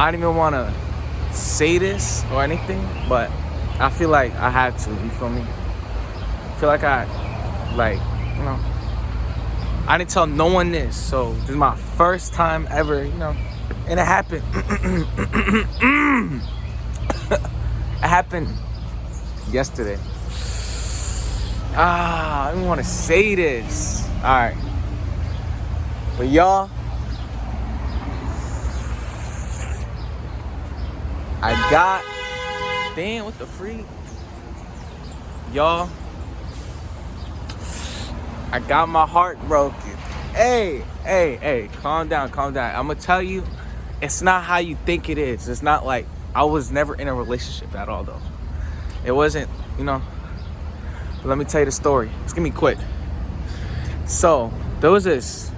I don't even want to say this or anything, but I feel like I have to, you feel me? I feel like I didn't tell no one this, so this is my first time ever, and it happened. It happened yesterday. I don't want to say this. All right. But y'all, damn, what the freak? Y'all, I got my heart broken. Hey, calm down. I'm gonna tell you, it's not how you think it is. It's not like, I was never in a relationship at all though. It wasn't, but let me tell you the story. It's gonna be quick. So, there was this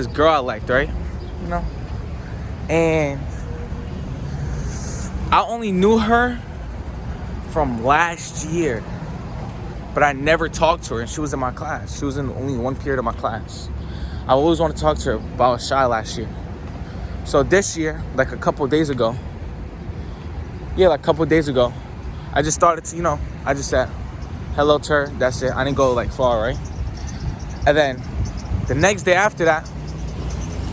girl I liked, right? And I only knew her from last year, but I never talked to her, and she was in my class. She was in only one period of my class. I always wanted to talk to her, but I was shy last year. So this year, like a couple days ago, I just started to, I just said hello to her. That's it. I didn't go like far, right? And then the next day after that,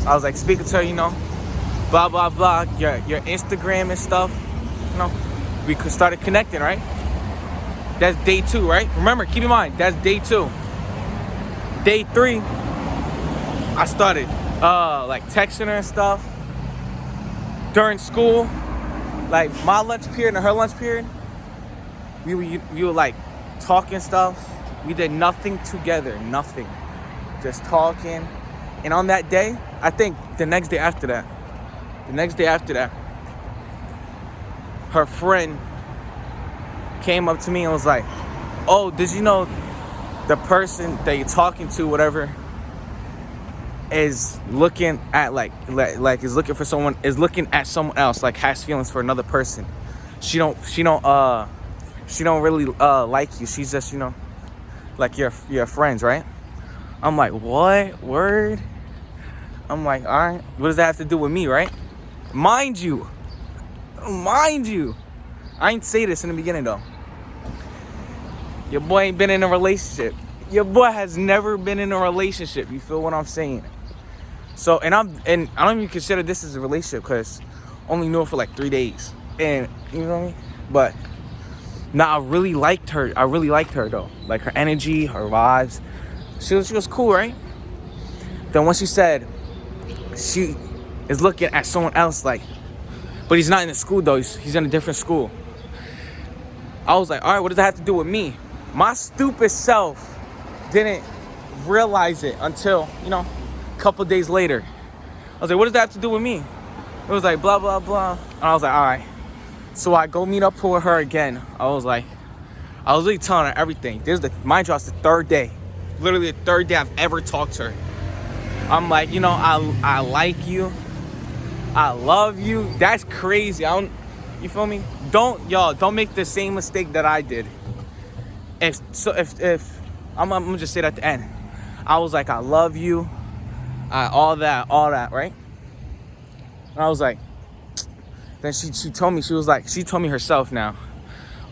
I was like speaking to her, blah, blah, blah, your Instagram and stuff, we started connecting, right? That's day 2, right? Remember, keep in mind, that's day 2. Day 3, I started like texting her and stuff during school. Like my lunch period and her lunch period, we were like talking stuff. We did nothing together, nothing. Just talking. And on that day, I think the next day after that, her friend came up to me and was like, oh, did you know the person that you're talking to, whatever, is looking at is looking at someone else, like has feelings for another person. She don't really like you. She's just, like your friends, right? I'm like, what? Word? I'm like, all right, what does that have to do with me, right? Mind you, I ain't say this in the beginning though. Your boy ain't been in a relationship. Your boy has never been in a relationship. You feel what I'm saying? So, and I don't even consider this as a relationship because only knew her for like 3 days. And, you know what I mean? But, I really liked her. I really liked her though. Like her energy, her vibes. She was cool, right? Then when she said she is looking at someone else, like, but he's not in the school though. He's in a different school. I was like, all right, what does that have to do with me? My stupid self didn't realize it until, a couple days later. I was like, what does that have to do with me? It was like, blah, blah, blah. And I was like, all right. So I go meet up with her again. I was really telling her everything. Mind you, it's the 3rd day. Literally the 3rd day I've ever talked to her. I'm like, I like you. I love you. That's crazy. You feel me? Don't make the same mistake that I did. If I'm gonna just say it at the end. I was like, I love you. All that, right? And I was like, then she told me, she told me herself now,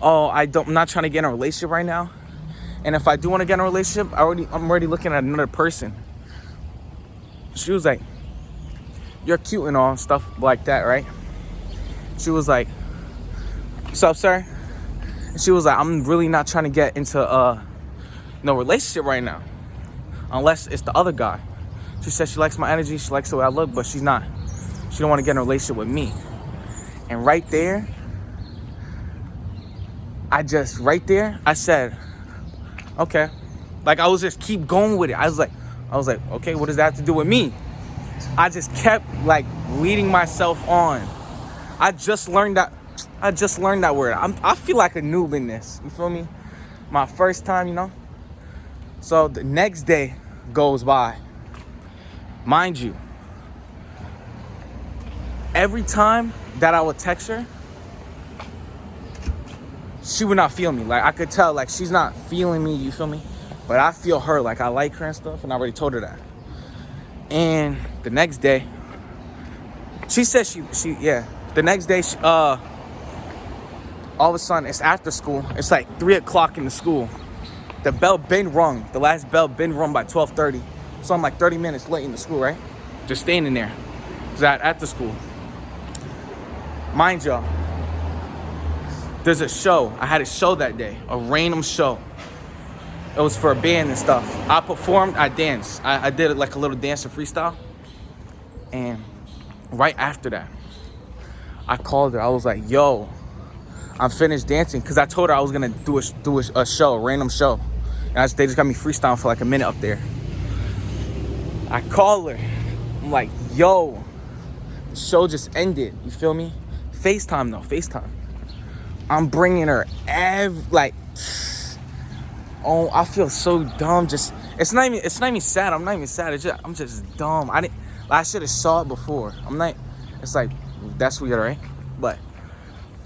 oh, I'm not trying to get in a relationship right now. And if I do want to get in a relationship, I'm already looking at another person. She was like, you're cute and all, stuff like that, right? She was like, what's up, sir? And she was like, I'm really not trying to get into no relationship right now, unless it's the other guy. She said she likes my energy, she likes the way I look, but she don't want to get in a relationship with me. And right there, I said, okay. Like I was just keep going with it. I was like, okay, what does that have to do with me? I just kept like leading myself on. I just learned that word. I feel like a noob in this. You feel me? My first time, So the next day goes by. Mind you, every time that I would text her, she would not feel me. Like I could tell, like she's not feeling me, you feel me? But I feel her, like I like her and stuff, and I already told her that. And the next day, She said yeah. The next day, all of a sudden, it's after school. It's like 3 o'clock in the school. The bell been rung. The last bell been rung by 12:30. So I'm like 30 minutes late in the school, right? Just standing there. Cause at the school. Mind y'all, there's a show. I had a show that day. A random show. It was for a band and stuff. I performed, I danced. I did like a little dance and freestyle. And right after that, I called her. I was like, yo, I'm finished dancing. Because I told her I was going to do a show, a random show. And they just got me freestyling for like a minute up there. I called her. I'm like, yo, the show just ended. You feel me? FaceTime though, FaceTime. I'm bringing her oh, I feel so dumb. Just it's not even sad. I'm not even sad. I'm just dumb. I should have saw it before. It's like that's weird, right? But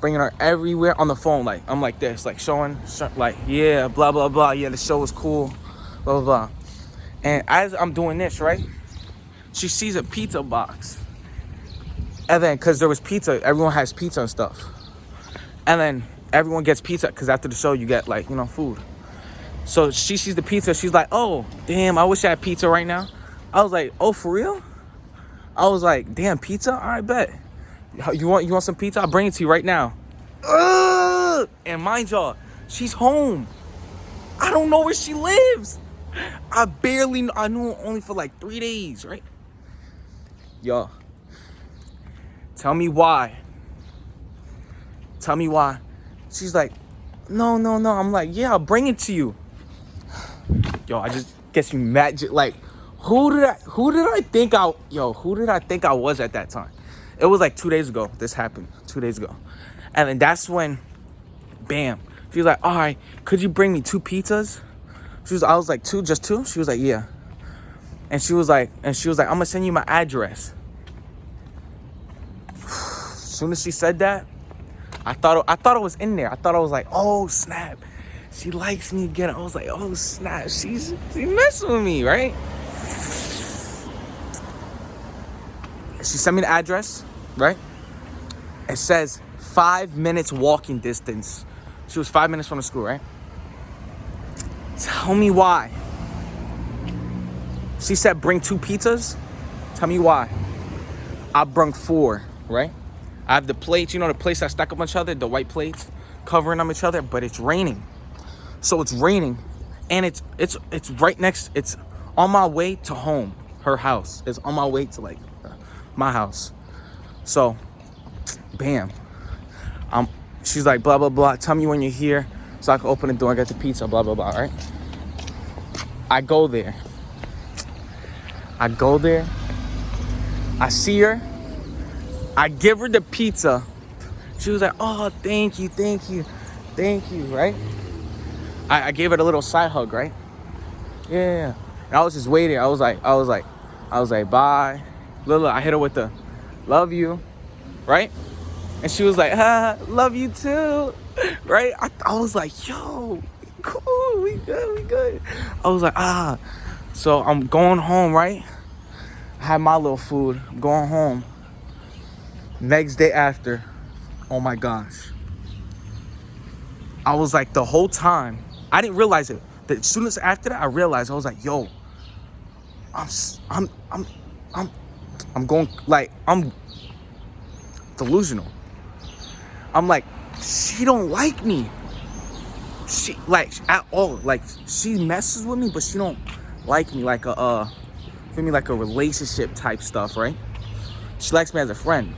bringing her everywhere on the phone, like I'm like this, like showing like yeah, blah blah blah. Yeah, the show was cool, blah blah blah. And as I'm doing this, right, she sees a pizza box, and then because there was pizza, everyone has pizza and stuff, and then everyone gets pizza because after the show you get like food. So she sees the pizza. She's like, oh, damn, I wish I had pizza right now. I was like, oh, for real? I was like, damn, pizza? All right, bet. You want some pizza? I'll bring it to you right now. And mind y'all, she's home. I don't know where she lives. I knew her only for like 3 days, right? Y'all, tell me why. Tell me why. She's like, no. I'm like, yeah, I'll bring it to you. Yo, I just gets me mad. Like, who did I think I was at that time? It was like 2 days ago. This happened 2 days ago. And then that's when, bam. She was like, all right, could you bring me 2 pizzas? I was like, just two? She was like, yeah. And she was like, I'm gonna send you my address. As soon as she said that, I thought it was in there. I thought I was like, oh snap. She likes me again. I was like, oh snap, she messing with me, right? She sent me the address, right? It says 5 minutes walking distance. She was 5 minutes from the school, right? Tell me why. She said bring 2 pizzas. Tell me why. I brung 4, right? I have the plates, the plates that stack up on each other, the white plates covering on each other, but it's raining. So it's raining, and it's right next. It's on my way to home. Her house is on my way to like my house. So, bam. She's like blah blah blah. Tell me when you're here, so I can open the door and get the pizza. Blah blah blah. Right? I go there. I see her. I give her the pizza. She was like, oh, thank you. Right? I gave it a little side hug, right? Yeah. And I was just waiting. I was like, bye. Lila, I hit her with the love you, right? And she was like, love you too, right? I was like, yo, cool, we good. I was like, So I'm going home, right? I had my little food. I'm going home. Next day after, oh my gosh. I was like, the whole time, I didn't realize it. As soon as after that, I realized, I was like, yo, I'm going, like, I'm delusional. I'm like, she don't like me. She, like, at all. Like, she messes with me, but she don't like me like a relationship type stuff, right? She likes me as a friend.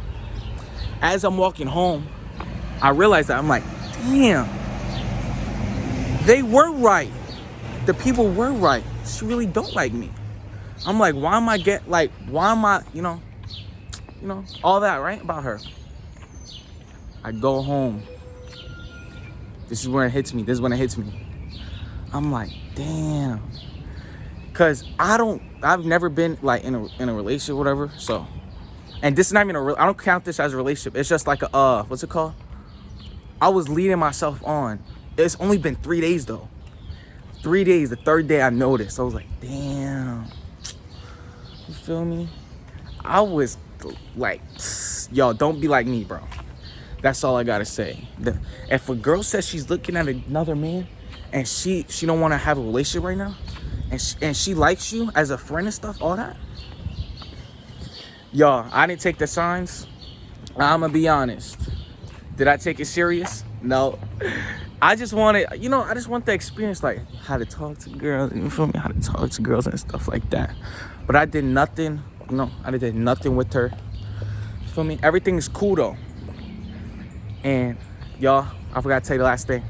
As I'm walking home, I realized that I'm like, damn, they were right. The people were right. She really don't like me. I'm like, why am I, all that, right, about her. I go home. This is when it hits me. I'm like, damn. Cause I've never been like in a relationship or whatever. So, and this is not even I don't count this as a relationship. It's just like a, what's it called? I was leading myself on. It's only been 3 days though. 3 days, the third day I noticed. I was like, damn. You feel me? I was like, yo, don't be like me, bro. That's all I gotta say. If a girl says she's looking at another man and she don't want to have a relationship right now, and she likes you as a friend and stuff, all that, yo, I didn't take the signs. I'ma be honest. Did I take it serious? No. I just want the experience, like how to talk to girls, you feel me? How to talk to girls and stuff like that. But I did nothing, I did nothing with her. You feel me? Everything is cool though. And y'all, I forgot to tell you the last thing.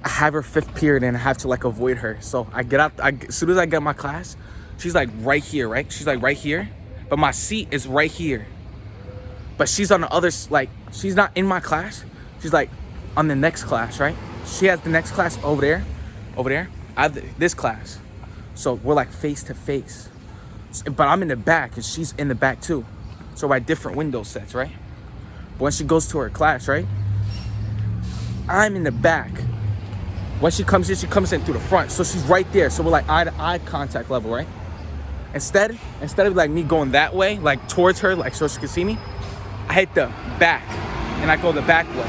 I have her 5th period and I have to like avoid her. So I get out, as soon as I get my class, she's like right here, right? She's like right here, but my seat is right here. But she's on the other, like, she's not in my class. She's like on the next class, right? She has the next class over there. I have this class. So we're like face to face. But I'm in the back and she's in the back too. So we're at different window sets, right? But when she goes to her class, right? I'm in the back. When she comes in through the front. So she's right there. So we're like eye to eye contact level, right? Instead of like me going that way, like towards her, like so she can see me, I hit the back and I go the back way.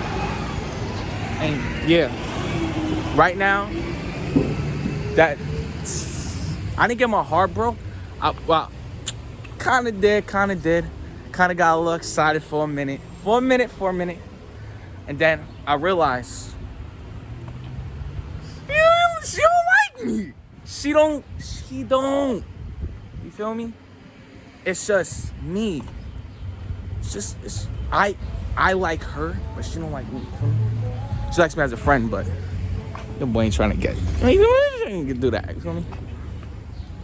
And yeah, right now, that I didn't get my heart broke. Well, kind of did. Kind of got a little excited for a minute. And then I realized, she don't like me. She don't. You feel me? It's just me. I like her, but she don't like me. You feel me? She likes me as a friend, but your boy ain't trying to get. You can do that. You feel me?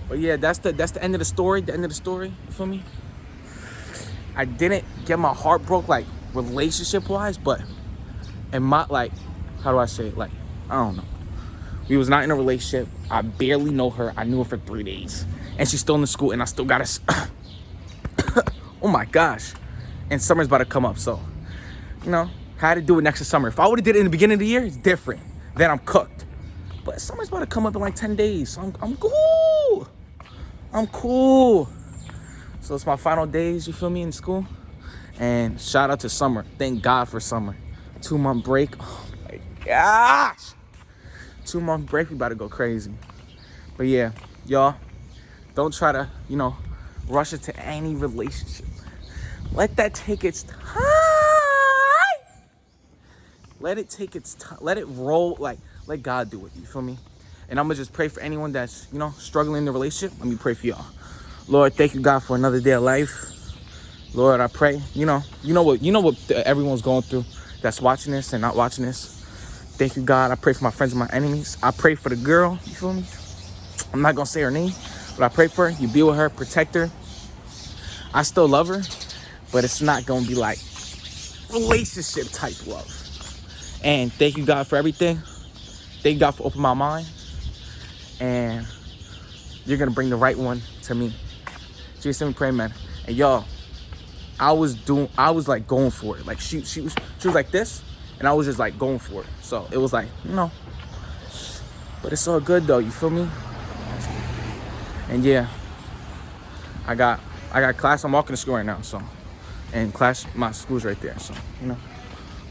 But yeah, that's the end of the story. You feel me? I didn't get my heart broke like relationship wise, but in my like, how do I say it? Like, I don't know. We was not in a relationship. I barely know her. I knew her for 3 days. And she's still in the school and I still got to... Oh my gosh. And summer's about to come up, so... had to do it next summer. If I would have did it in the beginning of the year, it's different. Then I'm cooked. But summer's about to come up in like 10 days, so I'm cool. I'm cool. So it's my final days, you feel me, in school. And shout out to summer. Thank God for summer. 2-month break. Oh my gosh. 2-month break, we about to go crazy. But yeah, y'all, don't try to, rush into any relationship. Let that take its time. Let it take its time. Let it roll. Like, let God do it. You feel me? And I'm gonna just pray for anyone that's, struggling in the relationship. Let me pray for y'all. Lord, thank you, God, for another day of life. Lord, I pray. You know what everyone's going through that's watching this and not watching this. Thank you, God. I pray for my friends and my enemies. I pray for the girl. You feel me? I'm not gonna say her name, but I pray for her. You be with her, protect her. I still love her, but it's not gonna be like relationship type love. And thank you, God, for everything. Thank you, God, for opening my mind. And you're gonna bring the right one to me. Jesus, let me pray, man. And y'all, I was like going for it. Like she was like this, and I was just like going for it. So it was like, but it's all good though. You feel me? And yeah, I got class. I'm walking to school right now, so, and class, my school's right there, so,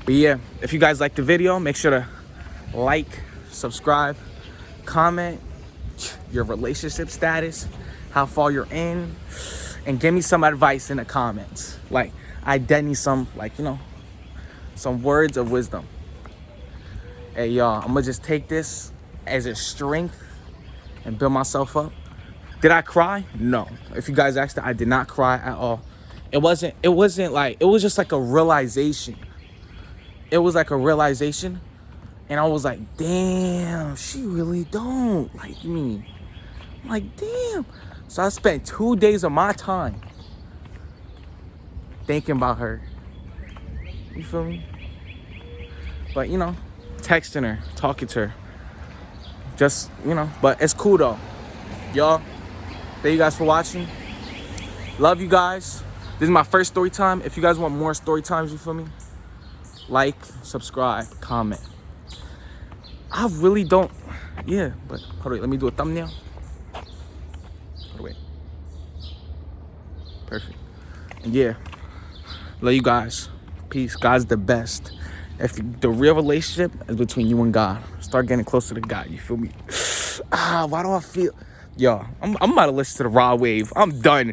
But yeah, if you guys like the video, make sure to like, subscribe, comment your relationship status, how far you're in, and give me some advice in the comments. Like, I dead need some, some words of wisdom. Hey, y'all, I'm gonna just take this as a strength and build myself up. Did I cry? No. If you guys asked that, I did not cry at all. It was just like a realization. It was like a realization. And I was like, damn, she really don't like me. I'm like, damn. So I spent 2 days of my time thinking about her. You feel me? But, texting her, talking to her. Just, but it's cool though. Y'all, thank you guys for watching. Love you guys. This is my first story time. If you guys want more story times, you feel me? like, subscribe, comment. I really don't. Yeah, but hold on. Let me do a thumbnail. Hold on, wait. Perfect. And yeah, love you guys. Peace. God's the best. If the real relationship is between you and God, start getting closer to God. You feel me? Why do I feel? Yo, I'm about to listen to the Raw Wave. I'm done.